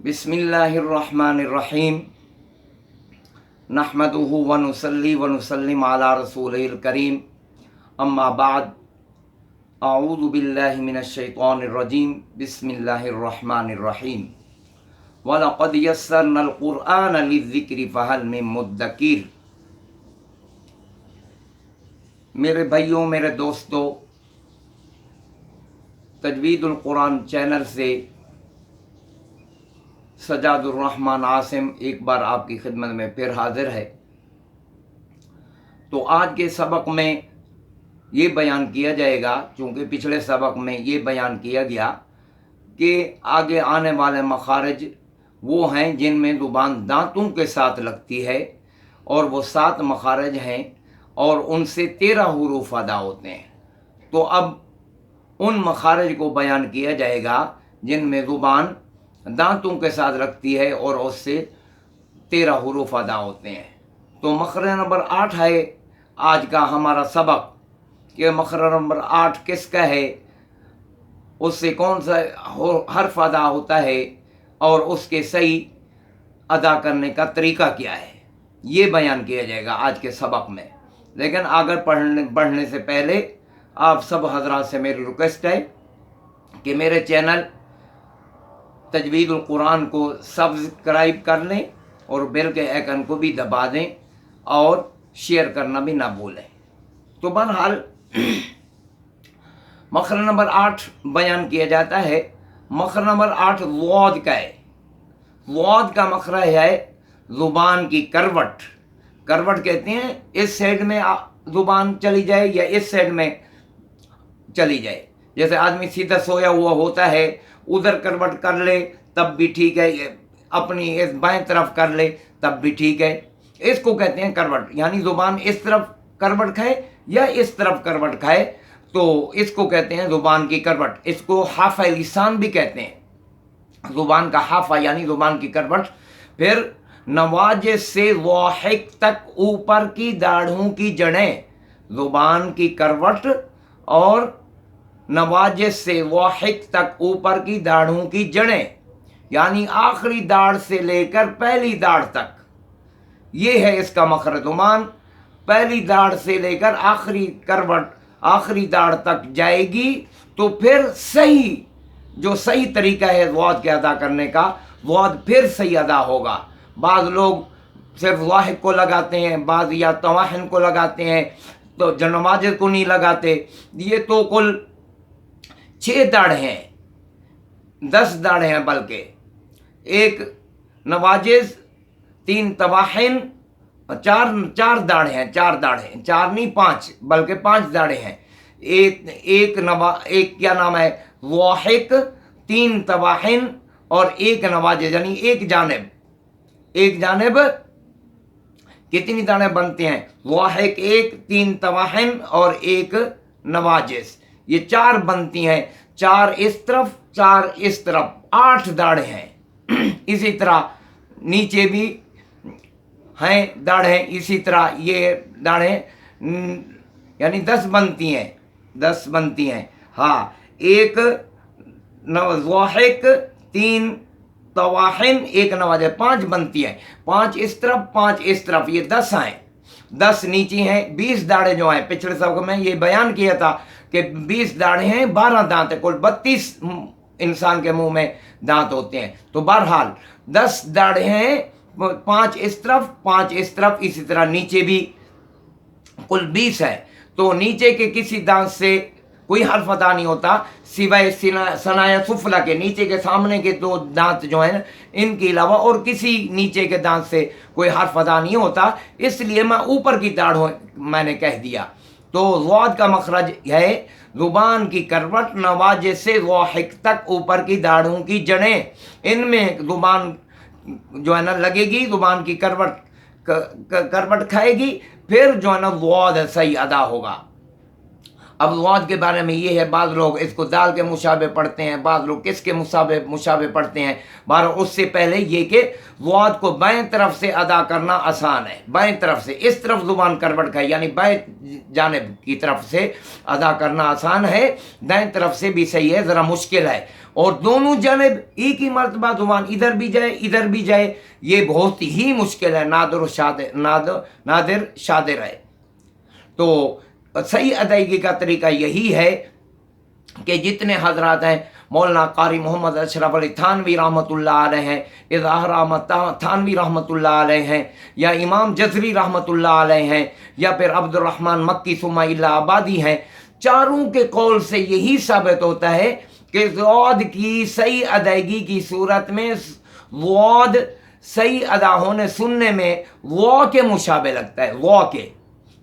बिस्मिल्लाहिर्रहमानिर्रहीम नहमदुहु व नुसल्ली व नुसल्लिम अला रसूलिल करीम अम्मा बाद अऊज़ु बिल्लाहि मिनश शैतानिर रजीम बिस्मिल्लाहिर्रहमानिर्रहीम व लक़द यस्सरनल क़ुरआन लिज़्ज़िक्रि फ़हल मिन मुद्दकिर। मेरे भाइयों, मेरे दोस्तों, तजवीदुल कुरान चैनल से सजादुर रहमान आसिम एक बार आपकी खिदमत में फिर हाजिर है। तो आज के सबक में ये बयान किया जाएगा, चूँकि पिछले सबक में ये बयान किया गया कि आगे आने वाले मखारज वो हैं जिनमें ज़ुबान दांतों के साथ लगती है और वो 7 मखारज हैं और उनसे 13 हुरूफ अदा होते हैं। तो अब उन मखारज को बयान किया जाएगा जिनमें ज़ुबान दांतों के साथ लगती है और उससे 13 हुरूफ अदा होते हैं। तो मखरज नंबर 8 है आज का हमारा सबक कि मखरज नंबर 8 किसका है, उससे कौन सा हर्फ अदा होता है और उसके सही अदा करने का तरीका क्या है, ये बयान किया जाएगा आज के सबक में। लेकिन आगे बढ़ने से पहले आप सब हजरात से मेरी रिक्वेस्ट है कि मेरे चैनल तजवीदुल कुरान को सब्सक्राइब कर लें और बेल के आइकन को भी दबा दें और शेयर करना भी ना भूलें। तो बहरहाल मखरज नंबर 8 बयान किया जाता है। मखरज नंबर 8 वाद का है। वाद का मखरज है ज़ुबान की करवट। करवट कहते हैं इस साइड में ज़ुबान चली जाए या इस साइड में चली जाए। जैसे आदमी सीधा सोया हुआ होता है, उधर करवट कर ले तब भी ठीक है, अपनी इस बाएं तरफ कर ले तब भी ठीक है। इसको कहते हैं करवट, यानी ज़ुबान इस तरफ करवट खाए या इस तरफ करवट खाए तो इसको कहते हैं ज़ुबान की करवट। इसको हाफ़ा लिसान भी कहते हैं, ज़ुबान का हाफ़ा यानी ज़ुबान की करवट। फिर नवाजे से वाहिक तक ऊपर की दाढ़ों की जड़ें, ज़ुबान की करवट और नवाजे से वाहिक तक ऊपर की दाढ़ों की जड़ें, यानी आखिरी दाढ़ से लेकर पहली दाढ़ तक, ये है इसका मखरज। ज़ुबान पहली दाढ़ से लेकर आखिरी करवट आखिरी दाढ़ तक जाएगी तो फिर सही जो सही तरीका है वाद के अदा करने का, वाद फिर सही अदा होगा। बाज़ लोग सिर्फ वाहिक को लगाते हैं, बाज़ या तवाहिन को लगाते हैं, तो जनवाजिर को नहीं लगाते। ये तो कुल 6 दाढ़ हैं, 10 दाढ़ हैं, बल्कि 1 नवाजिज, 3 तवाहिन, 4 दाढ़ हैं, 4 दाढ़ हैं, 4 नहीं 5 बल्कि 5 दाढ़े हैं। एक क्या नाम है वाहिक, 3 तवाहिन और 1 नवाजिज, यानी एक जानिब कितनी दाढ़ें बनती हैं? वाहिक 1, 3 तवाहिन और 1 नवाजिज, ये 4 बनती हैं। 4 इस तरफ 4 इस तरफ, 8 दाढ़ें हैं। इसी तरह नीचे भी हैं दाढ़ें, इसी तरह ये दाढ़ें यानी 10 बनती हैं। हाँ, 1 वाहिक, 3 तवाहिन, 1 नवाजिज, 5 बनती हैं। 5 इस तरफ 5 इस तरफ, ये 10 हैं। 10 नीचे हैं। 20 दाढ़ें जो हैं, पिछले सबक में ये बयान किया था कि 20 दाढ़ें हैं, 12 दांत है, कुल 32 इंसान के मुंह में दांत होते हैं। तो बहरहाल 10 दाढ़ें हैं, 5 इस तरफ 5 इस तरफ, इसी तरह नीचे भी कुल 20 है। तो नीचे के किसी दांत से कोई हर्फ अदा नहीं होता सिवाय सनाया सुफला के, नीचे के सामने के 2 दांत जो हैं इनके अलावा और किसी नीचे के दांत से कोई हर्फ अदा नहीं होता। इसलिए मैं ऊपर की दाढ़ मैंने कह दिया। तो वाद का मखरज है ज़ुबान की करवट, नवाजे से वाहिक तक ऊपर की दाढ़ों की जड़ें, इनमें ज़ुबान जो है ना लगेगी, ज़ुबान की करवट खाएगी, फिर जो है ना वाद सही अदा होगा। अब वाद के बारे में ये है, बाज़ लोग इसको दाल के मुशाबे पढ़ते हैं, बाज़ लोग किसके मुशाबे पढ़ते हैं। बारह उससे पहले ये कि वाद को बाएं तरफ से अदा करना आसान है। बाएं तरफ से इस तरफ ज़ुबान करवट खाए, यानी बाएं जानिब की तरफ से अदा करना आसान है, दाएं तरफ से भी सही है, ज़रा मुश्किल है। और दोनों जानब एक ही मरतबा ज़ुबान इधर भी जाए इधर भी जाए, ये बहुत ही मुश्किल है, नादिर शादिर है। तो सही अदायगी का तरीका यही है कि जितने हजरात हैं, मौलाना कारी मोहम्मद अशरफ अली थानवी रहमतुल्लाह अलैह हैं, इज़हार अहमद थानवी रहमतुल्लाह अलैह हैं, या इमाम जज़री रहमतुल्लाह अलैह हैं, या फिर अब्दुर्रहमान मक्की सुमाइल्ला आबादी हैं, चारों के कौल से यही साबित होता है कि ज़ौद की सही अदायगी की सूरत में ज़ौद सही अदा होने सुनने में वो के मुशाबे लगता है, वो के।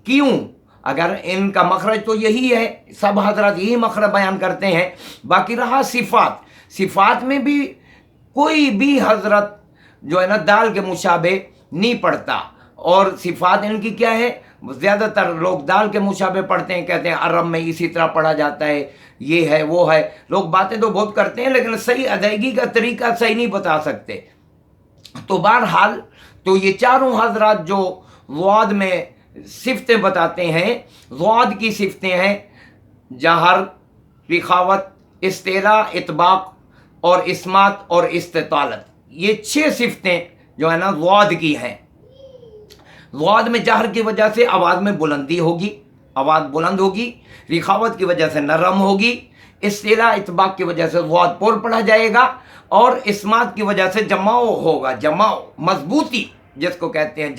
क्यों? अगर इनका मखरज तो यही है, सब हजरत यही मखरज बयान करते हैं। बाकी रहा सिफात में भी कोई भी हजरत जो है ना दाल के मुशाबे नहीं पढ़ता। और सिफात इनकी क्या है, ज़्यादातर लोग दाल के मुशाबे पढ़ते हैं, कहते हैं अरब में इसी तरह पढ़ा जाता है, ये है वो है। लोग बातें तो बहुत करते हैं लेकिन सही अदायगी का तरीका सही नहीं बता सकते। तो बहरहाल तो ये चारों हजरात जो ज़ौद में सिफ्तें बताते हैं, ज़ौद की सिफ्तें हैं जहर, रिखावत, इस्तेला, इतबाक और इस्मात और इस्तितालत। ये 6 सिफ्तें जो है ना ज़ौद की हैं। ज़ौद में जहर की वजह से आवाज़ में बुलंदी होगी, आवाज़ बुलंद होगी, रिखावत की वजह से नरम होगी, इस्तेला इतबाक की वजह से ज़ौद पुर पढ़ा जाएगा, और इस्मात की वजह से जमाओ होगा, जमाओ मजबूती जिसको कहते हैं,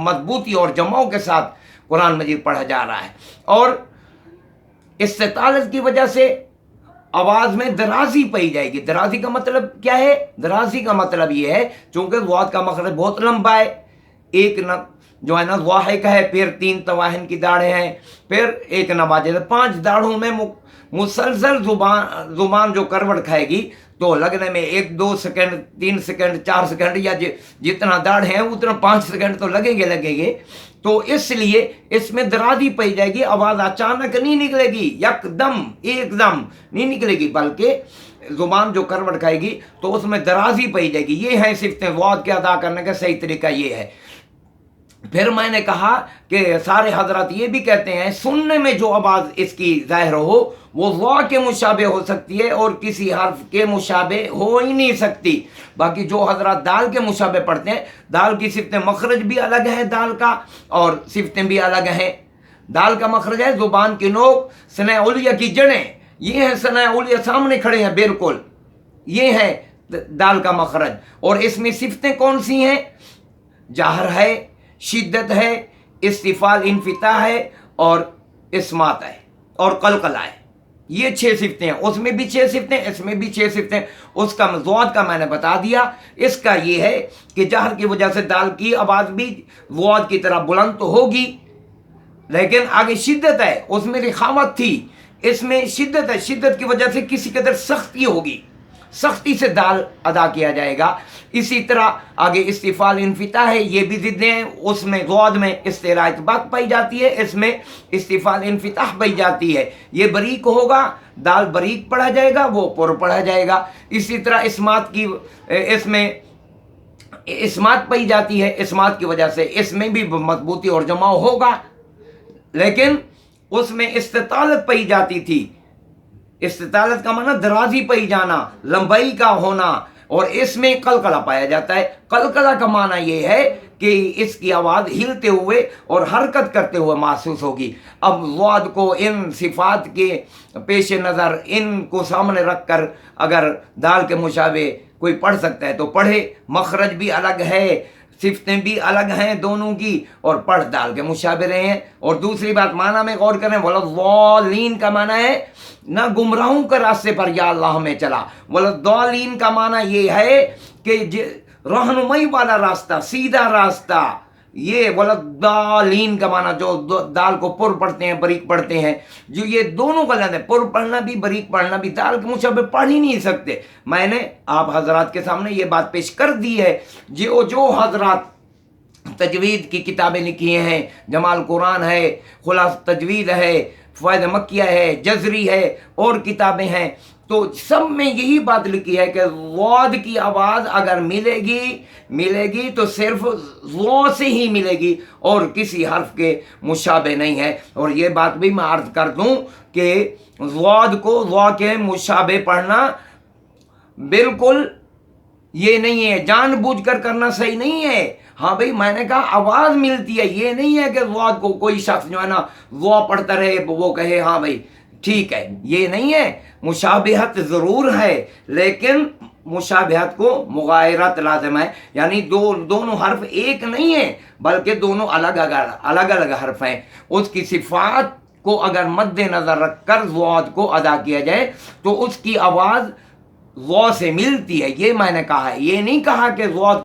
मजबूती और जमाओ के साथ कुरान मजीद पढ़ा जा रहा है। और इस्तितालत की वजह से आवाज़ में दराजी पाई जाएगी। दराजी का मतलब क्या है? दराजी का मतलब ये है चूँकि ज़ौद का मखरज बहुत लंबा है, एक न जो है ना वाहिक है, फिर 3 तवाहिन की दाढ़ें हैं, फिर एक नवाजिद, 5 दाढ़ों में मुसलसल जुबान जो करवट खाएगी तो लगने में 1, 2 सेकंड, 3 सेकंड, 4 सेकंड या जितना दाढ़ है उतना 5 सेकंड तो लगेंगे। तो इसलिए इसमें दराजी पाई जाएगी, आवाज़ अचानक नहीं निकलेगी, एकदम नहीं निकलेगी, बल्कि जुबान जो करवट खाएगी तो उसमें दराजी पाई जाएगी। ये है सिफ्तें ज़ौद के अदा करने का सही तरीका ये है। फिर मैंने कहा कि सारे हजरत ये भी कहते हैं सुनने में जो आवाज़ इसकी ज़ाहिर हो वो ज़ौ के मुशाबे हो सकती है और किसी हर्फ के मुशाबे हो ही नहीं सकती। बाकी जो हजरत दाल के मुशाबे पढ़ते हैं, दाल की सिफ्तें, मखरज भी अलग है दाल का और सिफ्तें भी अलग हैं। दाल का मखरज है ज़ुबान की नोक, सना उलिया की जड़ें, ये हैं सना उलिया सामने खड़े हैं बिल्कुल, ये है दाल का मखरज। और इसमें सिफ्तें कौन सी हैं? जहर है, शिद्दत है, इस्तिफाल इनफिता है और इस्मात है और कलकला है। ये 6 सिफ्तें हैं। उसमें भी 6 सिफ्तें, इसमें भी 6 सिफ्तें। उसका ज़ौद का मैंने बता दिया। इसका ये है कि जहर की वजह से दाल की आवाज़ भी ज़ौद की तरह बुलंद तो होगी, लेकिन आगे शिद्दत है, उसमें रिखावत थी, इसमें शिद्दत है, शिद्दत की वजह से किसी कदर सख्ती होगी, सख्ती से दाल अदा किया जाएगा। इसी तरह आगे इस्तिफाल इनफिता है, ये भी ज़िद्दें हैं। उसमें ज़ौद में इस्तेला इतबाक पाई जाती है, इसमें इस्तिफाल इनफिताह पाई जाती है। ये बरीक होगा, दाल बरीक पढ़ा जाएगा, वो पुर पढ़ा जाएगा। इसी तरह इस्मात की, इसमें इस्मात पाई जाती है, इस्मात की वजह से इसमें भी मजबूती और जमाव होगा, लेकिन उसमें इस्तितालत पाई जाती थी। इस्तितालत का माना दराजी पाई जाना, लंबाई का होना, और इसमें कलकला पाया जाता है। कलकला का माना यह है कि इसकी आवाज़ हिलते हुए और हरकत करते हुए महसूस होगी। अब ज़ौद को इन सिफात के पेश नज़र, इनको सामने रख कर अगर दाल के मुशाबे कोई पढ़ सकता है तो पढ़े। मखरज भी अलग है, सिफ्तें भी अलग हैं दोनों की, और पढ़ दाल के मुशाबे रहे हैं। और दूसरी बात, माना में गौर करें, वलद्दालीन का माना है ना गुमराहों के रास्ते पर या अल्लाह में चला। वलद्दालीन का माना ये है कि रहनुमाई वाला रास्ता, सीधा रास्ता। ये वलद्दालीन का माना जो दाल को पुर पढ़ते हैं, बरीक पढ़ते हैं, जो ये दोनों गलत है। पुर पढ़ना भी, बरीक पढ़ना भी, दाल के मुशाबे पढ़ ही नहीं सकते। मैंने आप हजरात के सामने ये बात पेश कर दी है। जो हजरात तजवीद की किताबें लिखी हैं, जमाल कुरान है, खुलास तजवीद है, फ़वाइद मक्किया है, जज़री है और किताबें हैं, तो सब में यही बात लिखी है कि ज़ौद की आवाज़ अगर मिलेगी तो सिर्फ ज़ौ से ही मिलेगी और किसी हर्फ के मुशाबे नहीं है। और ये बात भी मैं अर्ज़ कर दूं कि ज़ौद को ज़ौ के मुशाबे पढ़ना بالکل یہ نہیں ہے، جان بوجھ کر کرنا صحیح نہیں ہے. ہاں بھائی میں نے کہا آواز ملتی ہے، یہ نہیں ہے کہ ضاد کو کوئی شخص جو ہے نا ضا پڑھتا رہے وہ کہے ہاں بھائی ٹھیک ہے، یہ نہیں ہے. مشابہت ضرور ہے لیکن مشابہت کو مغایرت لازم ہے، یعنی دونوں حرف ایک نہیں ہیں بلکہ دونوں الگ الگ حرف ہیں. اس کی صفات کو اگر مد نظر رکھ کر ضاد کو ادا کیا جائے تو اس کی آواز ضا سے ملتی ہے، یہ میں نے کہا ہے. یہ نہیں کہا کہ ضاد